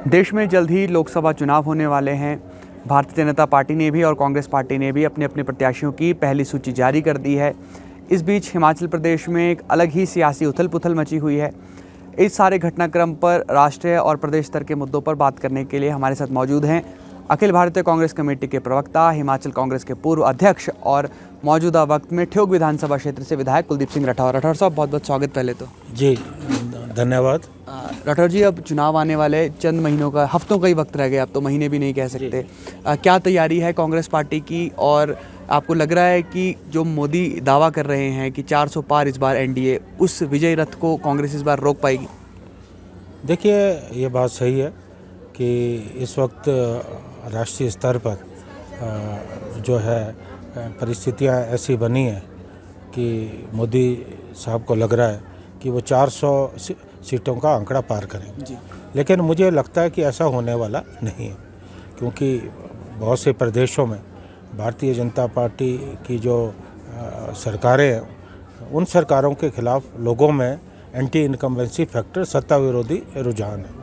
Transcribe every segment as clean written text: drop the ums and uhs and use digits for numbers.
देश में जल्द ही लोकसभा चुनाव होने वाले हैं। भारतीय जनता पार्टी ने भी और कांग्रेस पार्टी ने भी अपने अपने प्रत्याशियों की पहली सूची जारी कर दी है। इस बीच हिमाचल प्रदेश में एक अलग ही सियासी उथल पुथल मची हुई है। इस सारे घटनाक्रम पर राष्ट्रीय और प्रदेश स्तर के मुद्दों पर बात करने के लिए हमारे साथ मौजूद हैं अखिल भारतीय कांग्रेस कमेटी के प्रवक्ता, हिमाचल कांग्रेस के पूर्व अध्यक्ष और मौजूदा वक्त में ठियोग विधानसभा क्षेत्र से विधायक कुलदीप सिंह राठौर। राठौर साहब, बहुत बहुत स्वागत। पहले तो जी धन्यवाद। राठौर जी, अब चुनाव आने वाले चंद महीनों का, हफ्तों का ही वक्त रह गया, अब तो महीने भी नहीं कह सकते। क्या तैयारी है कांग्रेस पार्टी की, और आपको लग रहा है कि जो मोदी दावा कर रहे हैं कि 400 पार इस बार एनडीए, उस विजय रथ को कांग्रेस इस बार रोक पाएगी? देखिए, ये बात सही है कि इस वक्त राष्ट्रीय स्तर पर जो है परिस्थितियां ऐसी बनी हैं कि मोदी साहब को लग रहा है कि वो 400 सीटों का आंकड़ा पार करेंगे जी। लेकिन मुझे लगता है कि ऐसा होने वाला नहीं है, क्योंकि बहुत से प्रदेशों में भारतीय जनता पार्टी की जो सरकारें हैं, उन सरकारों के खिलाफ लोगों में एंटी इनकम्बेंसी फैक्टर, सत्ता विरोधी रुझान है।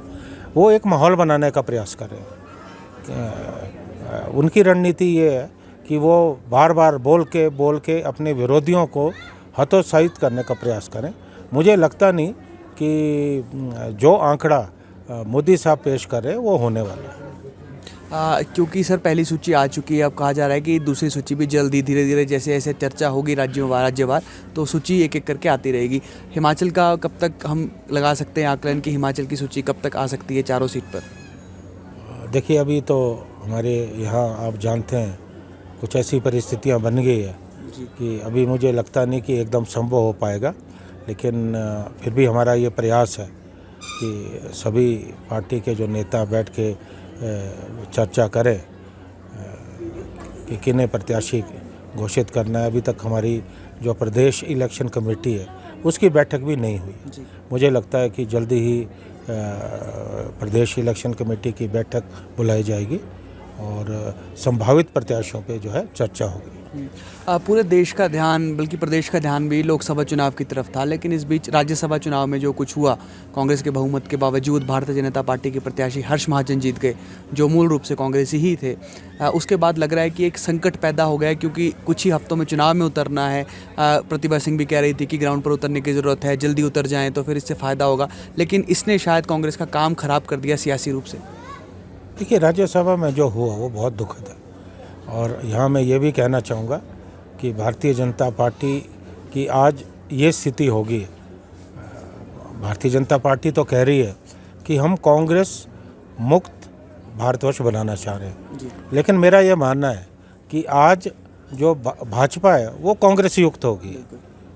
वो एक माहौल बनाने का प्रयास कर रहे हैं। उनकी रणनीति ये है कि वो बार बार बोल के अपने विरोधियों को हतोत्साहित करने का प्रयास करें। मुझे लगता नहीं कि जो आंकड़ा मोदी साहब पेश कर रहे हैं वो होने वाला है। क्योंकि सर पहली सूची आ चुकी है, अब कहा जा रहा है कि दूसरी सूची भी जल्दी धीरे धीरे जैसे जैसे चर्चा होगी राज्यवार तो सूची एक एक करके आती रहेगी। हिमाचल का कब तक हम लगा सकते हैं आकलन कि हिमाचल की सूची कब तक आ सकती है चारों सीट पर? देखिए, अभी तो हमारे यहाँ आप जानते हैं कुछ ऐसी परिस्थितियाँ बन गई है कि अभी मुझे लगता नहीं कि एकदम संभव हो पाएगा, लेकिन फिर भी हमारा ये प्रयास है कि सभी पार्टी के जो नेता बैठ के चर्चा करें कि किन्हें प्रत्याशी घोषित करना है। अभी तक हमारी जो प्रदेश इलेक्शन कमेटी है उसकी बैठक भी नहीं हुई। मुझे लगता है कि जल्दी ही प्रदेश इलेक्शन कमेटी की बैठक बुलाई जाएगी और संभावित प्रत्याशियों पे जो है चर्चा होगी। पूरे देश का ध्यान, बल्कि प्रदेश का ध्यान भी लोकसभा चुनाव की तरफ था, लेकिन इस बीच राज्यसभा चुनाव में जो कुछ हुआ, कांग्रेस के बहुमत के बावजूद भारतीय जनता पार्टी के प्रत्याशी हर्ष महाजन जीत गए, जो मूल रूप से कांग्रेसी ही थे। उसके बाद लग रहा है कि एक संकट पैदा हो गया, क्योंकि कुछ ही हफ्तों में चुनाव में उतरना है। प्रतिभा सिंह भी कह रही थी कि ग्राउंड पर उतरने की ज़रूरत है, जल्दी उतर जाएँ तो फिर इससे फ़ायदा होगा, लेकिन इसने शायद कांग्रेस का काम ख़राब कर दिया सियासी रूप से। देखिए, राज्यसभा में जो हुआ वो बहुत दुखद है, और यहाँ मैं ये भी कहना चाहूँगा कि भारतीय जनता पार्टी की आज ये स्थिति होगी। भारतीय जनता पार्टी तो कह रही है कि हम कांग्रेस मुक्त भारतवर्ष बनाना चाह रहे हैं, लेकिन मेरा ये मानना है कि आज जो भाजपा है वो कांग्रेस युक्त होगी।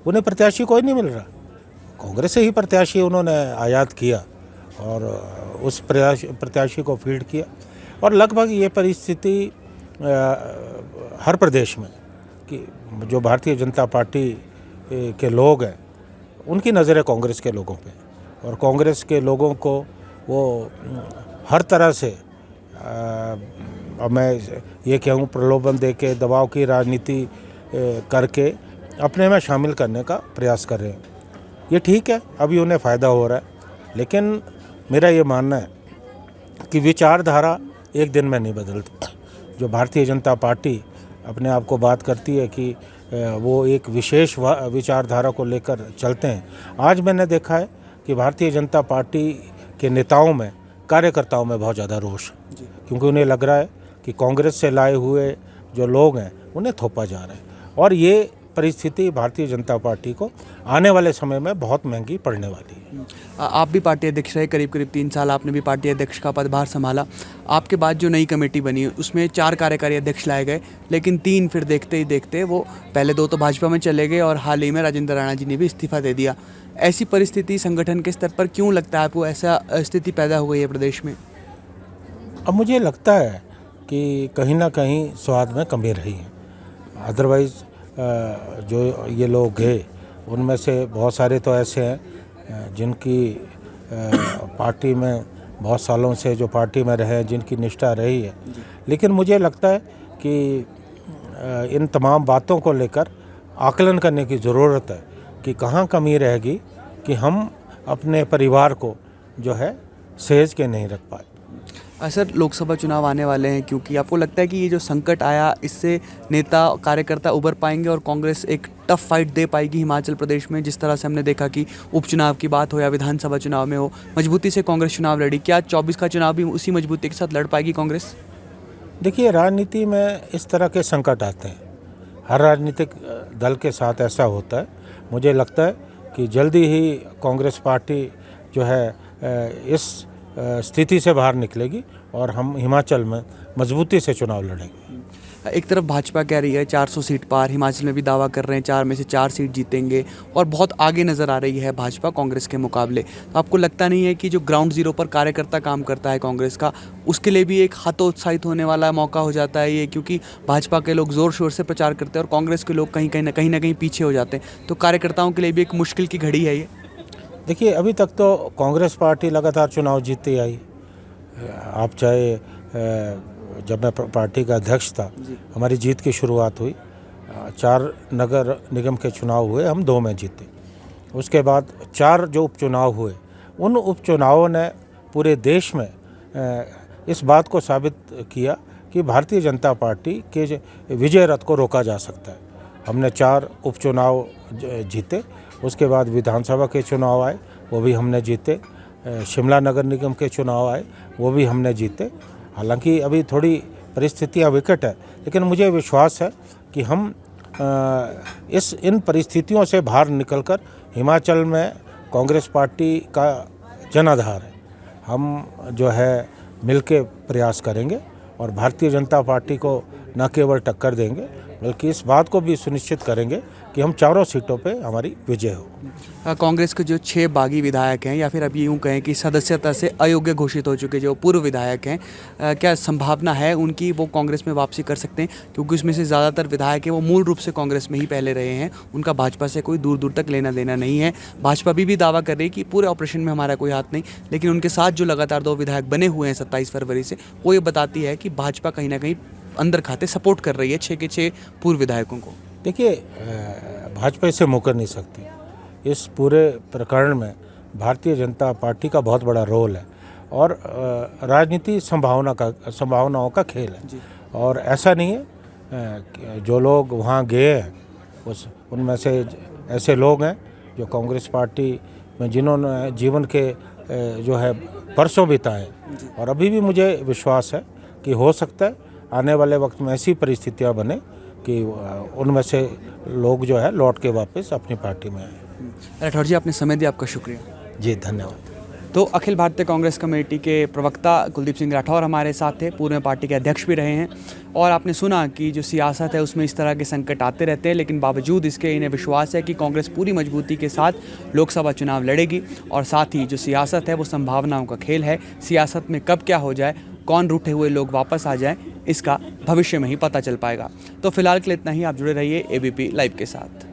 उन्हें प्रत्याशी कोई नहीं मिल रहा, कांग्रेस से ही प्रत्याशी उन्होंने आयात किया और उस प्रत्याशी को फील्ड किया, और लगभग ये परिस्थिति हर प्रदेश में कि जो भारतीय जनता पार्टी के लोग हैं उनकी नज़रें कांग्रेस के लोगों पे, और कांग्रेस के लोगों को वो हर तरह से मैं ये कहूँ प्रलोभन दे के, दबाव की राजनीति करके अपने में शामिल करने का प्रयास कर रहे हैं। ये ठीक है, अभी उन्हें फ़ायदा हो रहा है, लेकिन मेरा ये मानना है कि विचारधारा एक दिन में नहीं बदलती। जो भारतीय जनता पार्टी अपने आप को बात करती है कि वो एक विशेष विचारधारा को लेकर चलते हैं, आज मैंने देखा है कि भारतीय जनता पार्टी के नेताओं में, कार्यकर्ताओं में बहुत ज़्यादा रोष है, क्योंकि उन्हें लग रहा है कि कांग्रेस से लाए हुए जो लोग हैं उन्हें थोपा जा रहा है, और ये परिस्थिति भारतीय जनता पार्टी को आने वाले समय में बहुत महंगी पड़ने वाली है। आप भी पार्टी अध्यक्ष रहे, करीब 3 साल आपने भी पार्टी अध्यक्ष का पदभार संभाला। आपके बाद जो नई कमेटी बनी उसमें 4 कार्यकारी अध्यक्ष लाए गए, लेकिन 3 फिर देखते ही देखते वो पहले 2 तो भाजपा में चले गए, और हाल ही में राजेंद्र राणा जी ने भी इस्तीफा दे दिया। ऐसी परिस्थिति संगठन के स्तर पर क्यों लगता है आपको ऐसा स्थिति पैदा हो गई है प्रदेश में? अब मुझे लगता है कि कहीं ना कहीं स्वाद में कमी रही है। अदरवाइज़ जो ये लोग गए उनमें से बहुत सारे तो ऐसे हैं जिनकी पार्टी में बहुत सालों से जो पार्टी में रहे, जिनकी निष्ठा रही है, लेकिन मुझे लगता है कि इन तमाम बातों को लेकर आकलन करने की ज़रूरत है कि कहाँ कमी रहेगी कि हम अपने परिवार को जो है सहेज के नहीं रख पाए। सर, लोकसभा चुनाव आने वाले हैं, क्योंकि आपको लगता है कि ये जो संकट आया इससे नेता कार्यकर्ता उभर पाएंगे और कांग्रेस एक टफ फाइट दे पाएगी हिमाचल प्रदेश में? जिस तरह से हमने देखा कि उपचुनाव की बात हो या विधानसभा चुनाव में हो, मजबूती से कांग्रेस चुनाव लड़ी। क्या 24 का चुनाव भी उसी मजबूती के साथ लड़ पाएगी कांग्रेस? देखिए, राजनीति में इस तरह के संकट आते हैं, हर राजनीतिक दल के साथ ऐसा होता है। मुझे लगता है कि जल्दी ही कांग्रेस पार्टी जो है इस स्थिति से बाहर निकलेगी और हम हिमाचल में मजबूती से चुनाव लड़ेंगे। एक तरफ भाजपा कह रही है 400 सीट पार, हिमाचल में भी दावा कर रहे हैं 4 में से 4 सीट जीतेंगे और बहुत आगे नज़र आ रही है भाजपा कांग्रेस के मुकाबले। तो आपको लगता नहीं है कि जो ग्राउंड ज़ीरो पर कार्यकर्ता काम करता है कांग्रेस का, उसके लिए भी एक हतोत्साहित होने वाला मौका हो जाता है ये? क्योंकि भाजपा के लोग ज़ोर शोर से प्रचार करते हैं और कांग्रेस के लोग कहीं ना कहीं पीछे हो जाते हैं, तो कार्यकर्ताओं के लिए भी एक मुश्किल की घड़ी है ये। देखिए, अभी तक तो कांग्रेस पार्टी लगातार चुनाव जीतती आई। आप चाहे जब मैं पार्टी का अध्यक्ष था, हमारी जीत की शुरुआत हुई, 4 नगर निगम के चुनाव हुए, हम 2 में जीते। उसके बाद 4 जो उपचुनाव हुए, उन उपचुनावों ने पूरे देश में इस बात को साबित किया कि भारतीय जनता पार्टी के विजय रथ को रोका जा सकता है। हमने 4 उपचुनाव जीते। उसके बाद विधानसभा के चुनाव आए, वो भी हमने जीते। शिमला नगर निगम के चुनाव आए, वो भी हमने जीते। हालांकि अभी थोड़ी परिस्थितियां विकट है, लेकिन मुझे विश्वास है कि हम इन परिस्थितियों से बाहर निकलकर हिमाचल में कांग्रेस पार्टी का जनाधार है, हम जो है मिलके प्रयास करेंगे और भारतीय जनता पार्टी को न केवल टक्कर देंगे, बल्कि इस बात को भी सुनिश्चित करेंगे कि हम 4 सीटों पे हमारी विजय हो। कांग्रेस के जो 6 बागी विधायक हैं, या फिर अब यूँ कहें कि सदस्यता से अयोग्य घोषित हो चुके जो पूर्व विधायक हैं, क्या संभावना है उनकी वो कांग्रेस में वापसी कर सकते हैं? क्योंकि उसमें से ज़्यादातर विधायक हैं वो मूल रूप से कांग्रेस में ही पहले रहे हैं, उनका भाजपा से कोई दूर दूर तक लेना देना नहीं है। भाजपा भी दावा कर रही है कि पूरे ऑपरेशन में हमारा कोई हाथ नहीं, लेकिन उनके साथ जो लगातार 2 विधायक बने हुए हैं 27 फरवरी से, वो ये बताती है कि भाजपा कहीं ना कहीं अंदर खाते सपोर्ट कर रही है 6 के 6 पूर्व विधायकों को। देखिए, भाजपा इससे मुकर नहीं सकती। इस पूरे प्रकरण में भारतीय जनता पार्टी का बहुत बड़ा रोल है और राजनीति संभावनाओं का खेल है। और ऐसा नहीं है जो लोग वहाँ गए हैं उनमें से ऐसे लोग हैं जो कांग्रेस पार्टी में जिन्होंने जीवन के जो है परसों बिताए, और अभी भी मुझे विश्वास है कि हो सकता है आने वाले वक्त में ऐसी परिस्थितियाँ बने कि उनमें से लोग जो है लौट के वापस अपनी पार्टी में आए। राठौर जी, आपने समय दिया, आपका शुक्रिया। जी, धन्यवाद। तो अखिल भारतीय कांग्रेस कमेटी के प्रवक्ता कुलदीप सिंह राठौर हमारे साथ थे, पूर्व में पार्टी के अध्यक्ष भी रहे हैं, और आपने सुना कि जो सियासत है उसमें इस तरह के संकट आते रहते हैं, लेकिन बावजूद इसके इन्हें विश्वास है कि कांग्रेस पूरी मजबूती के साथ लोकसभा चुनाव लड़ेगी। और साथ ही जो सियासत है वो संभावनाओं का खेल है। सियासत में कब क्या हो जाए, कौन रूठे हुए लोग वापस आ जाएं, इसका भविष्य में ही पता चल पाएगा। तो फिलहाल के लिए इतना ही। आप जुड़े रहिए ABP लाइव के साथ।